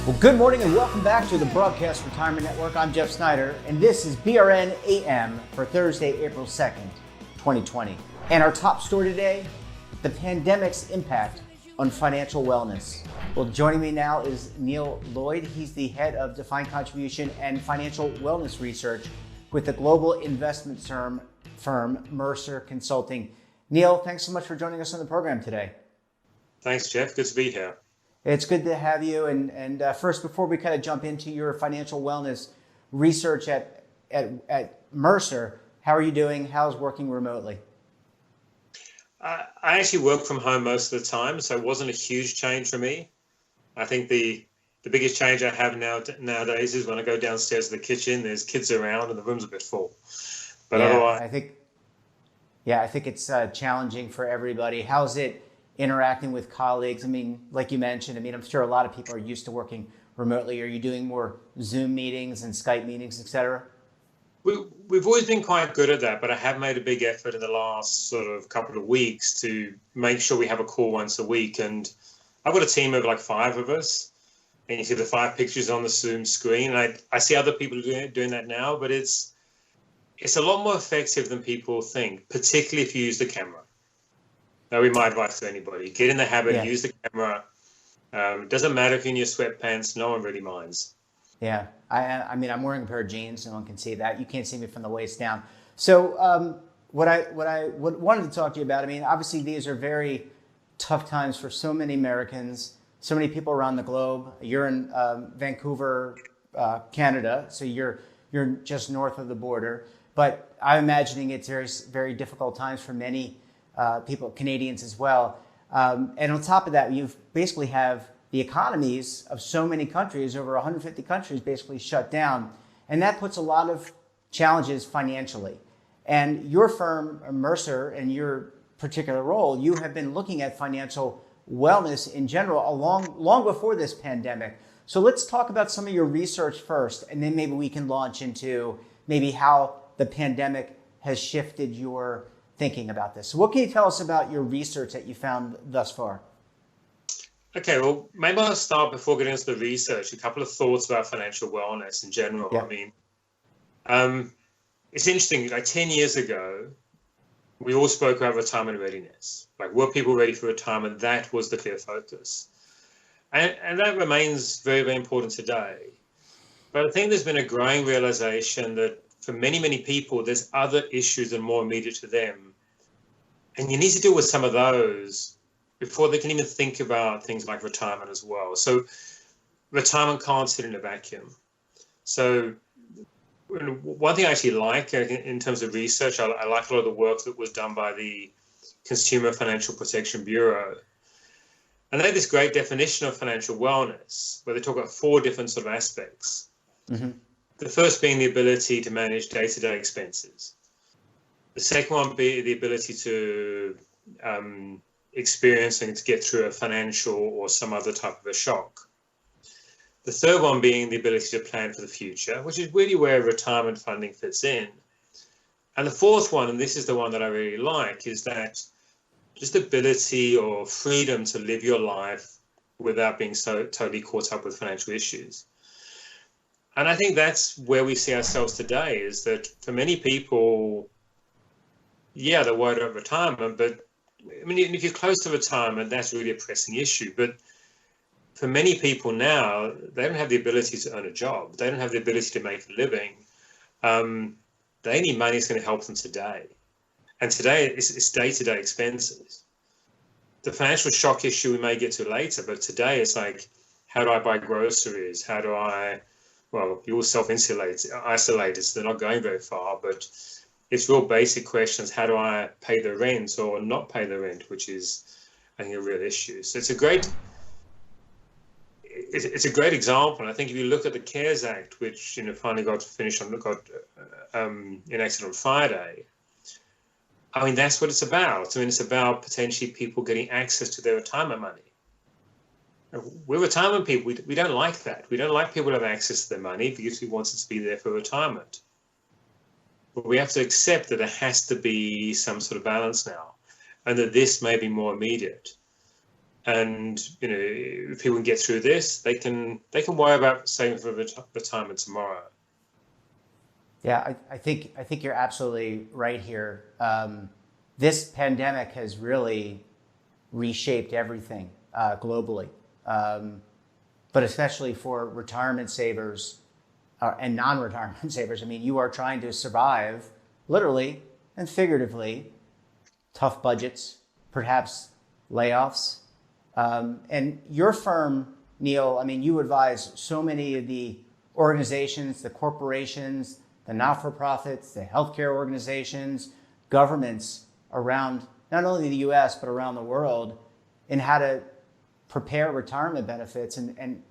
Well, good morning and welcome back to the Broadcast Retirement Network. I'm Jeff Snyder, and this is BRN AM for Thursday, April 2nd, 2020. And our top story today, the pandemic's impact on financial wellness. Well, joining me now is Neil Lloyd. He's the head of defined contribution and financial wellness research with the global investment firm Mercer Consulting. Neil, thanks so much for joining us on the program today. Thanks, Jeff. Good to be here. It's good to have you. And first, before we kind of jump into your financial wellness research at Mercer, how are you doing? How's working remotely? I actually work from home most of the time, so it wasn't a huge change for me. I think the biggest change I have nowadays is when I go downstairs to the kitchen, there's kids around and the room's a bit full. But otherwise, I think it's challenging for everybody. How's it interacting with colleagues? I mean, like you mentioned, I'm sure a lot of people are used to working remotely. Are you doing more Zoom meetings and Skype meetings, et cetera? We've always been quite good at that, but I have made a big effort in the last sort of couple of weeks to make sure we have a call once a week. And I've got a team of like 5 of us, and you see the 5 pictures on the Zoom screen. And I see other people doing that now, but it's a lot more effective than people think, particularly if you use the camera. That would be my advice to anybody. Get in the habit, use the camera. It doesn't matter if you're in your sweatpants, no one really minds. Yeah, I'm wearing a pair of jeans. No one can see that. You can't see me from the waist down. So what I wanted to talk to you about, obviously these are very tough times for so many Americans, so many people around the globe. You're in Vancouver, Canada, so you're just north of the border. But I'm imagining it's very, very difficult times for many people, Canadians as well. And on top of that, you basically have the economies of so many countries, over 150 countries, basically shut down. And that puts a lot of challenges financially. And your firm, Mercer, and your particular role, you have been looking at financial wellness in general long before this pandemic. So let's talk about some of your research first, and then maybe we can launch into maybe how the pandemic has shifted your thinking about this. So what can you tell us about your research that you found thus far? Okay, well, maybe I'll start before getting into the research. A couple of thoughts about financial wellness in general. Yeah. It's interesting, like 10 years ago, we all spoke about retirement readiness. Like, were people ready for retirement? That was the clear focus. And that remains very, very important today. But I think there's been a growing realization that for many, many people, there's other issues that are more immediate to them. And you need to deal with some of those before they can even think about things like retirement as well. So retirement can't sit in a vacuum. So one thing I actually like in terms of research, I like a lot of the work that was done by the Consumer Financial Protection Bureau. And they have this great definition of financial wellness, where they talk about 4 different sort of aspects. Mm-hmm. The first being the ability to manage day-to-day expenses. The second one being the ability to experience and to get through a financial or some other type of a shock. The third one being the ability to plan for the future, which is really where retirement funding fits in. And the fourth one, and this is the one that I really like, is that just ability or freedom to live your life without being so totally caught up with financial issues. And I think that's where we see ourselves today, is that for many people, yeah, they're worried about retirement, but if you're close to retirement, that's really a pressing issue. But for many people now, they don't have the ability to earn a job. They don't have the ability to make a living. They need money that's going to help them today. And today, it's day-to-day expenses. The financial shock issue we may get to later, but today it's like, how do I buy groceries? How do I, well, you're isolated, so they're not going very far, but it's real basic questions. How do I pay the rent or not pay the rent, which is, I think, a real issue. So it's a great example. I think if you look at the CARES Act, which finally got enacted on Friday, that's what it's about. It's about potentially people getting access to their retirement money. We're retirement people. We don't like that. We don't like people to have access to their money because we want it to be there for retirement. But we have to accept that there has to be some sort of balance now, and that this may be more immediate. And if people can get through this, they can worry about saving for retirement tomorrow. Yeah, I think you're absolutely right here. This pandemic has really reshaped everything globally, but especially for retirement savers and non-retirement savers. I mean, you are trying to survive, literally and figuratively, tough budgets, perhaps layoffs. And your firm, Neil, I mean, you advise so many of the organizations, the corporations, the not-for-profits, the healthcare organizations, governments around not only the US, but around the world in how to prepare retirement benefits and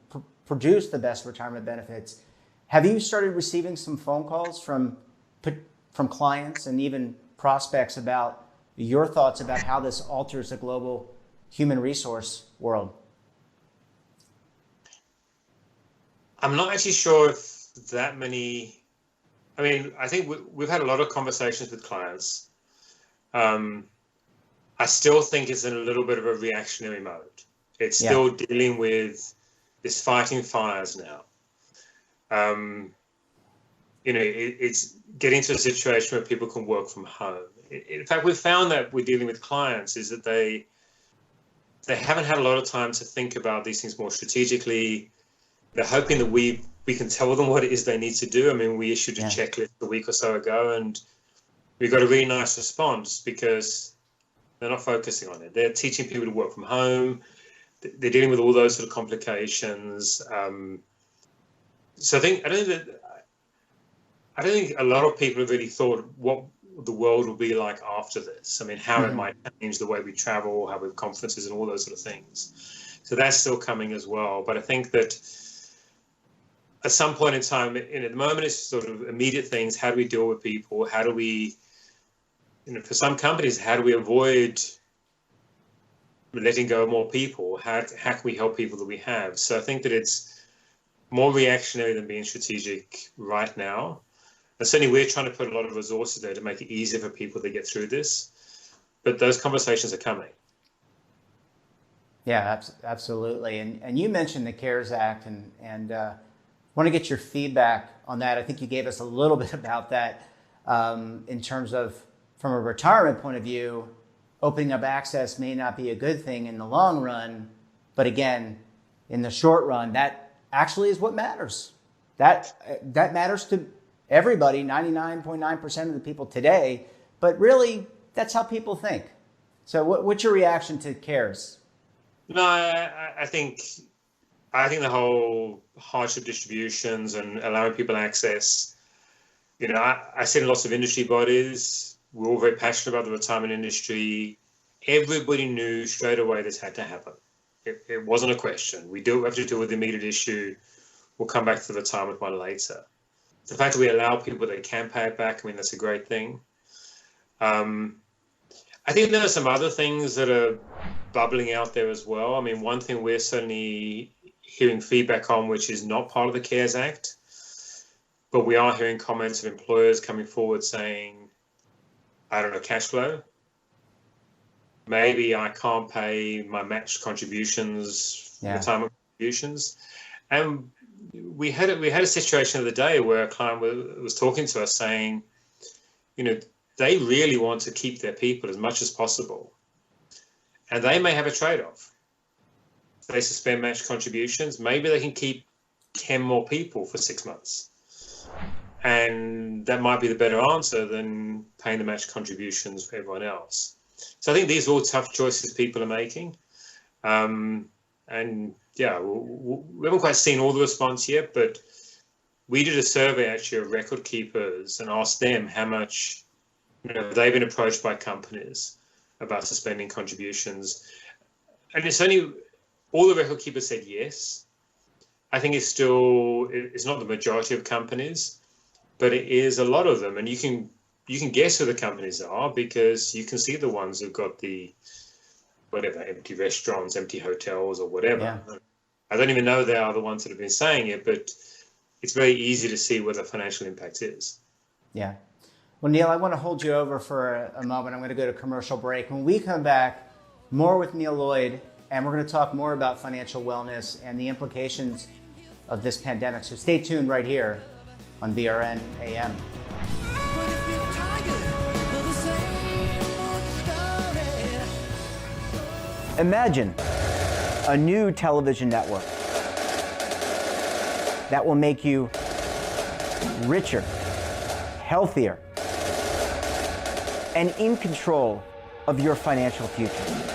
produce the best retirement benefits. Have you started receiving some phone calls from clients and even prospects about your thoughts about how this alters the global human resource world? I'm not actually sure if that many. I mean, I think we've had a lot of conversations with clients. I still think it's in a little bit of a reactionary mode. It's still dealing with this fighting fires now. It's getting to a situation where people can work from home. In fact, we've found that we're dealing with clients is that they haven't had a lot of time to think about these things more strategically. They're hoping that we can tell them what it is they need to do. I mean, we issued a checklist a week or so ago, and we got a really nice response because they're not focusing on it. They're teaching people to work from home. They're dealing with all those sort of complications. So I don't think a lot of people have really thought what the world will be like after this. I mean, how it might change the way we travel, how we have conferences and all those sort of things. So that's still coming as well. But I think that at some point in time, at the moment, it's sort of immediate things. How do we deal with people? How do we, for some companies, how do we avoid letting go of more people? How can we help people that we have? So I think that it's more reactionary than being strategic right now. And certainly we're trying to put a lot of resources there to make it easier for people to get through this. But those conversations are coming. Yeah, absolutely. And you mentioned the CARES Act, and want to get your feedback on that. I think you gave us a little bit about that in terms of, from a retirement point of view, opening up access may not be a good thing in the long run, but again, in the short run, that actually is what matters. That matters to everybody, 99.9% of the people today, but really, that's how people think. So what's your reaction to CARES? No, I think the whole hardship distributions and allowing people access, I sit in lots of industry bodies. We're all very passionate about the retirement industry. Everybody knew straight away this had to happen. It wasn't a question. We have to deal with the immediate issue. We'll come back to the retirement one later. The fact that we allow people that can pay it back, I mean, that's a great thing. I think there are some other things that are bubbling out there as well. I mean, one thing we're certainly hearing feedback on, which is not part of the CARES Act, but we are hearing comments of employers coming forward saying, I don't know, cash flow. Maybe I can't pay my matched contributions, retirement contributions. And we had a situation of the day where a client was talking to us saying, they really want to keep their people as much as possible. And they may have a trade-off. If they suspend matched contributions, maybe they can keep 10 more people for 6 months. And that might be the better answer than paying the matched contributions for everyone else. So I think these are all tough choices people are making. And yeah, we haven't quite seen all the response yet, but we did a survey actually of record keepers and asked them how much they've been approached by companies about suspending contributions. And it's only all the record keepers said yes. I think it's not the majority of companies, but it is a lot of them. And you can guess who the companies are because you can see the ones who've got the empty restaurants, empty hotels or whatever. Yeah. I don't even know they are the ones that have been saying it, but it's very easy to see what the financial impact is. Yeah. Well, Neil, I want to hold you over for a moment. I'm going to go to commercial break. When we come back, more with Neil Lloyd, and we're going to talk more about financial wellness and the implications of this pandemic. So stay tuned right here on BRN AM. Imagine a new television network that will make you richer, healthier, and in control of your financial future.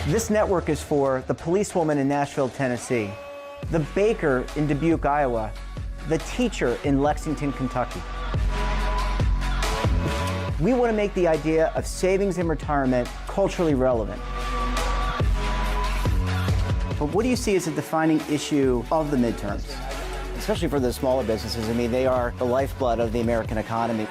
This network is for the policewoman in Nashville, Tennessee, the baker in Dubuque, Iowa, the teacher in Lexington, Kentucky. We want to make the idea of savings and retirement culturally relevant. But what do you see as a defining issue of the midterms, especially for the smaller businesses? I mean, they are the lifeblood of the American economy.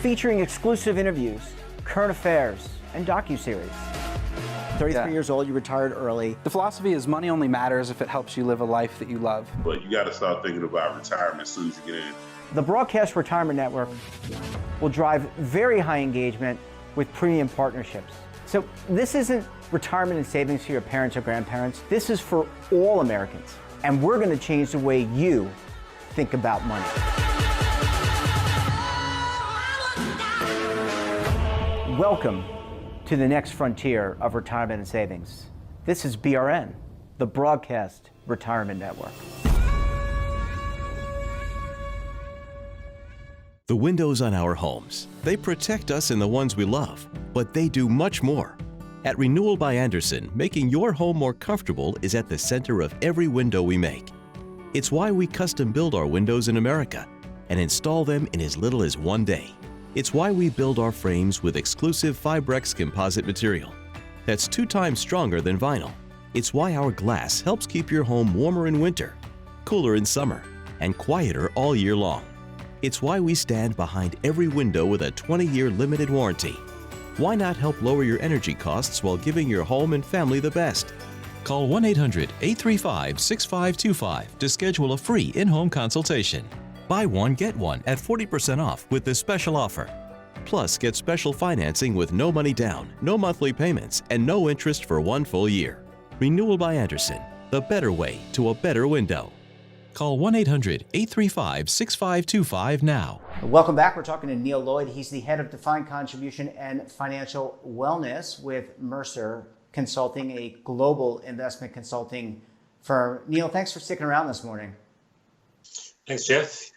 Featuring exclusive interviews, current affairs, and docuseries. 33 years old, you retired early. The philosophy is money only matters if it helps you live a life that you love. But you got to start thinking about retirement as soon as you get in. The Broadcast Retirement Network will drive very high engagement with premium partnerships. So this isn't retirement and savings for your parents or grandparents. This is for all Americans. And we're going to change the way you think about money. Welcome to the next frontier of retirement and savings. This is BRN, the Broadcast Retirement Network. The windows on our homes, they protect us and the ones we love, but they do much more. At Renewal by Andersen, making your home more comfortable is at the center of every window we make. It's why we custom build our windows in America and install them in as little as 1 day. It's why we build our frames with exclusive Fibrex composite material that's 2 times stronger than vinyl. It's why our glass helps keep your home warmer in winter, cooler in summer, and quieter all year long. It's why we stand behind every window with a 20-year limited warranty. Why not help lower your energy costs while giving your home and family the best? Call 1-800-835-6525 to schedule a free in-home consultation. Buy one, get one at 40% off with this special offer. Plus, get special financing with no money down, no monthly payments, and no interest for 1 full year. Renewal by Andersen, the better way to a better window. Call 1-800-835-6525 now. Welcome back. We're talking to Neil Lloyd. He's the head of Defined Contribution and Financial Wellness with Mercer Consulting, a global investment consulting firm. Neil, thanks for sticking around this morning. Thanks, Jeff.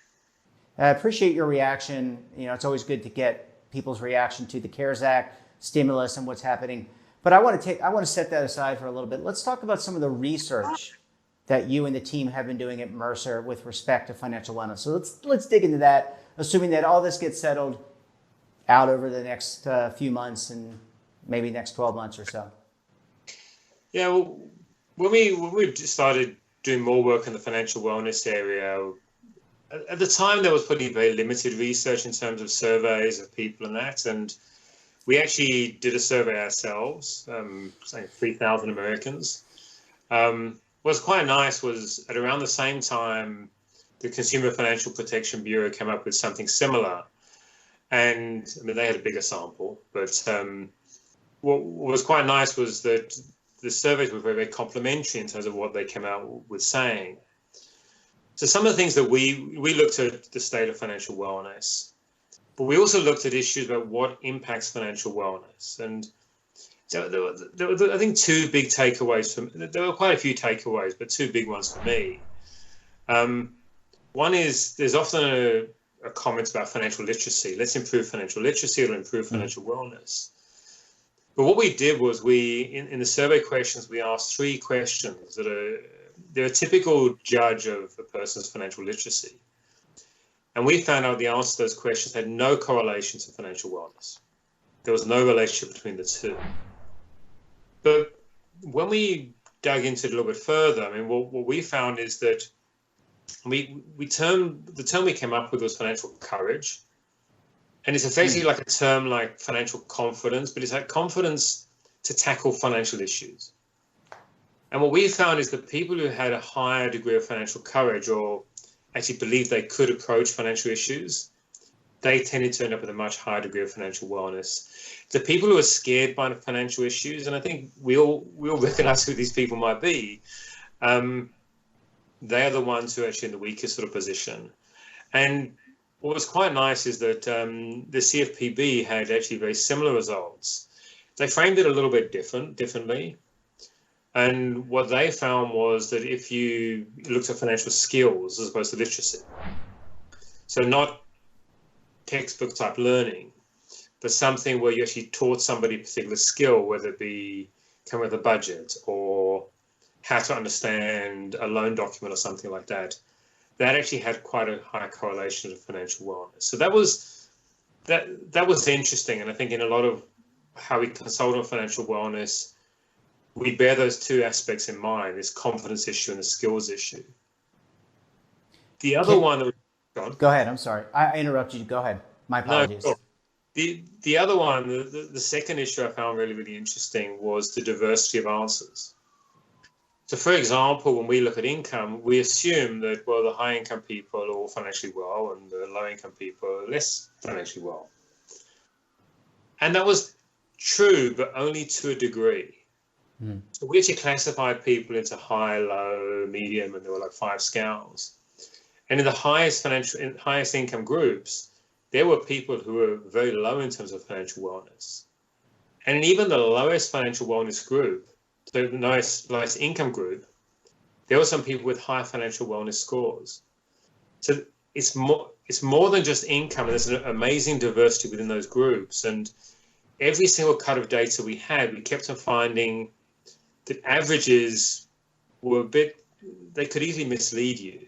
I appreciate your reaction. You know, it's always good to get people's reaction to the CARES Act, stimulus, and what's happening. But I want to set that aside for a little bit. Let's talk about some of the research that you and the team have been doing at Mercer with respect to financial wellness. So let's dig into that, assuming that all this gets settled out over the next few months and maybe next 12 months or so. Yeah, well, when we started doing more work in the financial wellness area, at the time there was pretty very limited research in terms of surveys of people and that, and we actually did a survey ourselves, saying 3,000 Americans. What's quite nice was at around the same time, the Consumer Financial Protection Bureau came up with something similar. And I mean, they had a bigger sample, but what was quite nice was that the surveys were very, very complimentary in terms of what they came out with saying. So some of the things that we looked at the state of financial wellness, but we also looked at issues about what impacts financial wellness. And so there were I think, 2 big takeaways. There were quite a few takeaways, but 2 big ones for me. One is there's often a comment about financial literacy. Let's improve financial literacy, it'll improve financial wellness. But what we did was in the survey questions, we asked 3 questions they're a typical judge of a person's financial literacy. And we found out the answer to those questions had no correlation to financial wellness. There was no relationship between the 2. But when we dug into it a little bit further, I mean, what we found is that the term we came up with was financial courage. And it's effectively like a term like financial confidence, but it's like confidence to tackle financial issues. And what we found is that people who had a higher degree of financial courage or actually believed they could approach financial issues, they tended to end up with a much higher degree of financial wellness. The people who are scared by financial issues, and I think we all recognize who these people might be, they are the ones who are actually in the weakest sort of position. And what was quite nice is that the CFPB had actually very similar results. They framed it a little bit differently. And what they found was that if you looked at financial skills as opposed to literacy, so not textbook type learning, but something where you actually taught somebody a particular skill, whether it be come with a budget or how to understand a loan document or something like that, that actually had quite a high correlation to financial wellness. So that was interesting. And I think in a lot of how we consult on financial wellness, we bear those two aspects in mind, this confidence issue and the skills issue. The other one... Go ahead. I'm sorry. I interrupted you. Go ahead. My apologies. No, sure. The other one, the second issue I found really, really interesting was the diversity of answers. So, for example, when we look at income, we assume that, well, the high-income people are all financially well and the low-income people are less financially well. And that was true, but only to a degree. So we actually classified people into high, low, medium, and there were like 5 scales. And in the highest income groups, there were people who were very low in terms of financial wellness. And in even the lowest financial wellness group, the lowest income group, there were some people with high financial wellness scores. So it's more than just income. There's an amazing diversity within those groups. And every single cut of data we had, we kept on finding that averages were they could easily mislead you.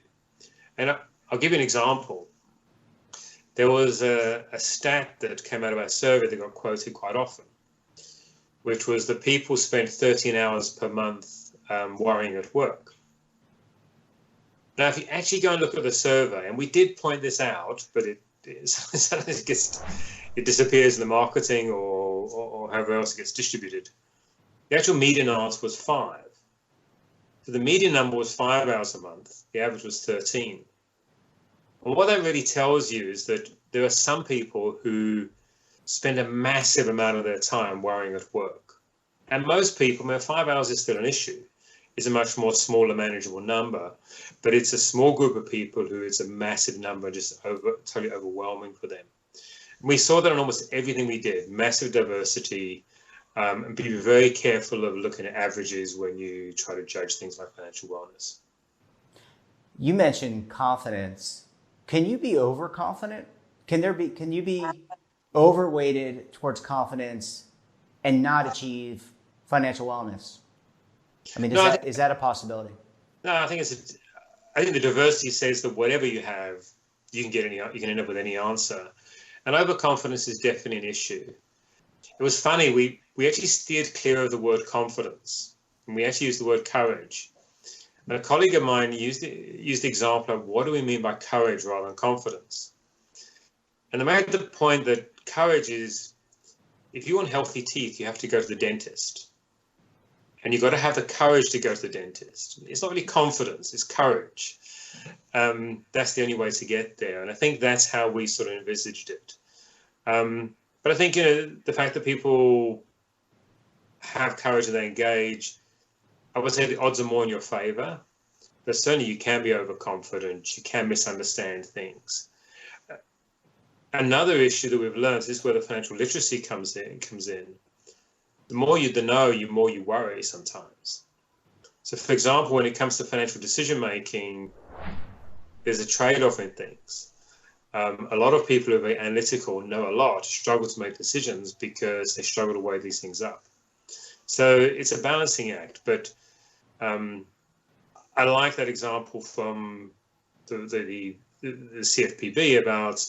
And I'll give you an example. There was a stat that came out of our survey that got quoted quite often, which was that people spent 13 hours per month worrying at work. Now, if you actually go and look at the survey, and we did point this out, but it disappears in the marketing or however else it gets distributed. The actual median answer was 5. So the median number was 5 hours a month. The average was 13. And what that really tells you is that there are some people who spend a massive amount of their time worrying at work. And most people, 5 hours is still an issue. It's a much more smaller, manageable number. But it's a small group of people who it's a massive number, just totally overwhelming for them. And we saw that in almost everything we did, massive diversity. And be very careful of looking at averages when you try to judge things like financial wellness. You mentioned confidence. Can you be overconfident? Can you be overweighted towards confidence and not achieve financial wellness? I mean, is that a possibility? No, I think the diversity says that whatever you have, you can end up with any answer. And overconfidence is definitely an issue. It was funny, we actually steered clear of the word confidence, and we actually used the word courage. And a colleague of mine used the example of what do we mean by courage rather than confidence. And they made the point that courage is, if you want healthy teeth, you have to go to the dentist. And you've got to have the courage to go to the dentist. It's not really confidence, it's courage. That's the only way to get there. And I think that's how we sort of envisaged it. But I think, the fact that people have courage and they engage, I would say the odds are more in your favor. But certainly you can be overconfident. You can misunderstand things. Another issue that we've learned is where the financial literacy comes in. The more you know, the more you worry sometimes. So, for example, when it comes to financial decision making, there's a trade-off in things. A lot of people who are very analytical, know a lot, struggle to make decisions because they struggle to weigh these things up. So it's a balancing act. But I like that example from the CFPB about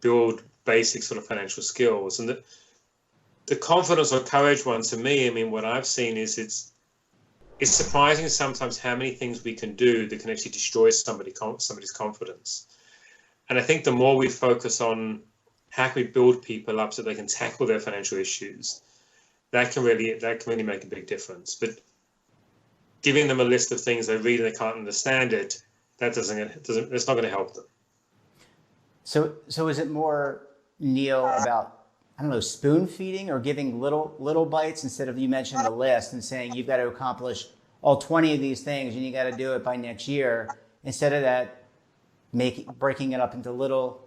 build basic sort of financial skills. And the confidence or courage one, to me, what I've seen is it's surprising sometimes how many things we can do that can actually destroy somebody's confidence. And I think the more we focus on how can we build people up so they can tackle their financial issues? That can really make a big difference. But giving them a list of things they read and they can't understand it, that's not going to help them. So is it more, Neil, about, I don't know, spoon feeding or giving little bites instead of, you mentioned the list and saying you've got to accomplish all 20 of these things and you got to do it by next year, instead of that, breaking it up into little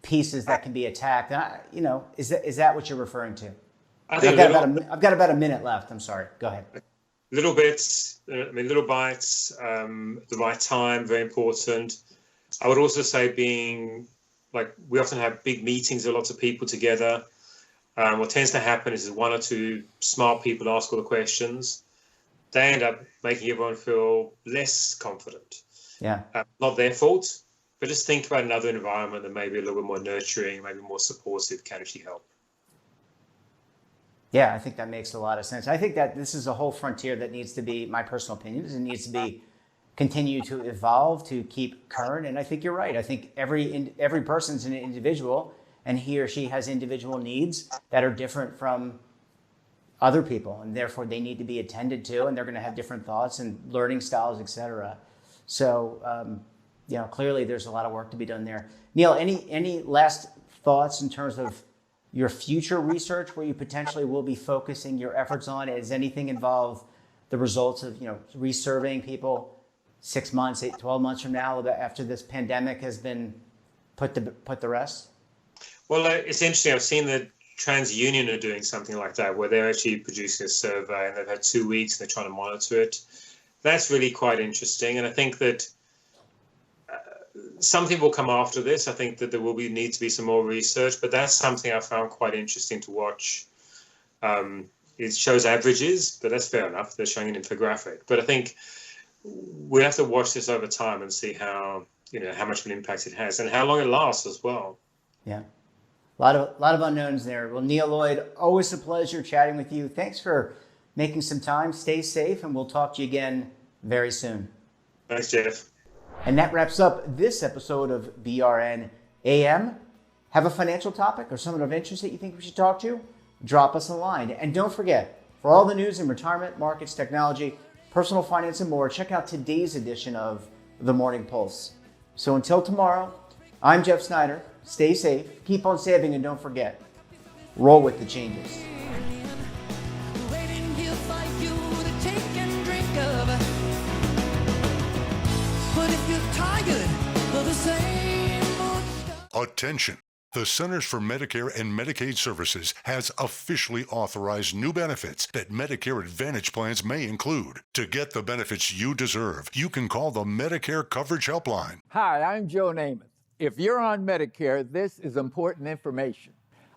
pieces that can be attacked? And is that what you're referring to? I've got about a minute left. I'm sorry. Go ahead. Little bits, little bites, the right time, very important. I would also say we often have big meetings with lots of people together. What tends to happen is one or two smart people ask all the questions. They end up making everyone feel less confident. Yeah. Not their fault, but just think about another environment that may be a little bit more nurturing, maybe more supportive, can actually help. Yeah, I think that makes a lot of sense. I think that this is a whole frontier that needs to be, my personal opinion, it needs to be continue to evolve, to keep current. And I think you're right. I think every person's an individual, and he or she has individual needs that are different from other people, and therefore they need to be attended to, and they're going to have different thoughts and learning styles, etc. So, clearly there's a lot of work to be done there. Neil, any last thoughts in terms of your future research where you potentially will be focusing your efforts on? Does anything involve the results of, resurveying people 6 months, 12 months from now, after this pandemic has been put to rest? Well, it's interesting. I've seen that TransUnion are doing something like that, where they're actually producing a survey and they've had 2 weeks and they're trying to monitor it. That's really quite interesting. And I think that something will come after this. I think that there will need to be some more research, but that's something I found quite interesting to watch. It shows averages, but that's fair enough. They're showing an infographic. But I think we have to watch this over time and see how much of an impact it has and how long it lasts as well. Yeah. A lot of unknowns there. Well, Neil Lloyd, always a pleasure chatting with you. Thanks for making some time. Stay safe, and we'll talk to you again very soon. Thanks, Jeff. And that wraps up this episode of BRN AM. Have a financial topic or someone of interest that you think we should talk to? Drop us a line. And don't forget, for all the news in retirement, markets, technology, personal finance, and more, check out today's edition of The Morning Pulse. So until tomorrow, I'm Jeff Snyder. Stay safe, keep on saving, and don't forget, roll with the changes. Attention! The Centers for Medicare and Medicaid Services has officially authorized new benefits that Medicare Advantage plans may include. To get the benefits you deserve, you can call the Medicare Coverage Helpline. Hi, I'm Joe Namath. If you're on Medicare, this is important information.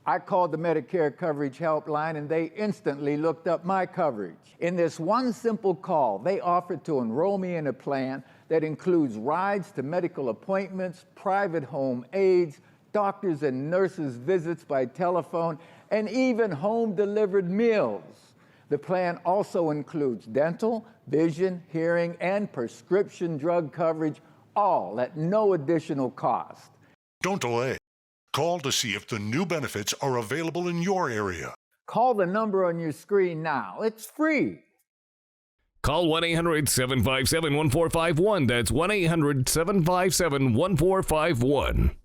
I called the Medicare Coverage Helpline and they instantly looked up my coverage. In this one simple call, they offered to enroll me in a plan that includes rides to medical appointments, private home aides, doctors and nurses' visits by telephone, and even home-delivered meals. The plan also includes dental, vision, hearing, and prescription drug coverage, all at no additional cost. Don't delay. Call to see if the new benefits are available in your area. Call the number on your screen now. It's free. Call 1-800-757-1451. That's 1-800-757-1451.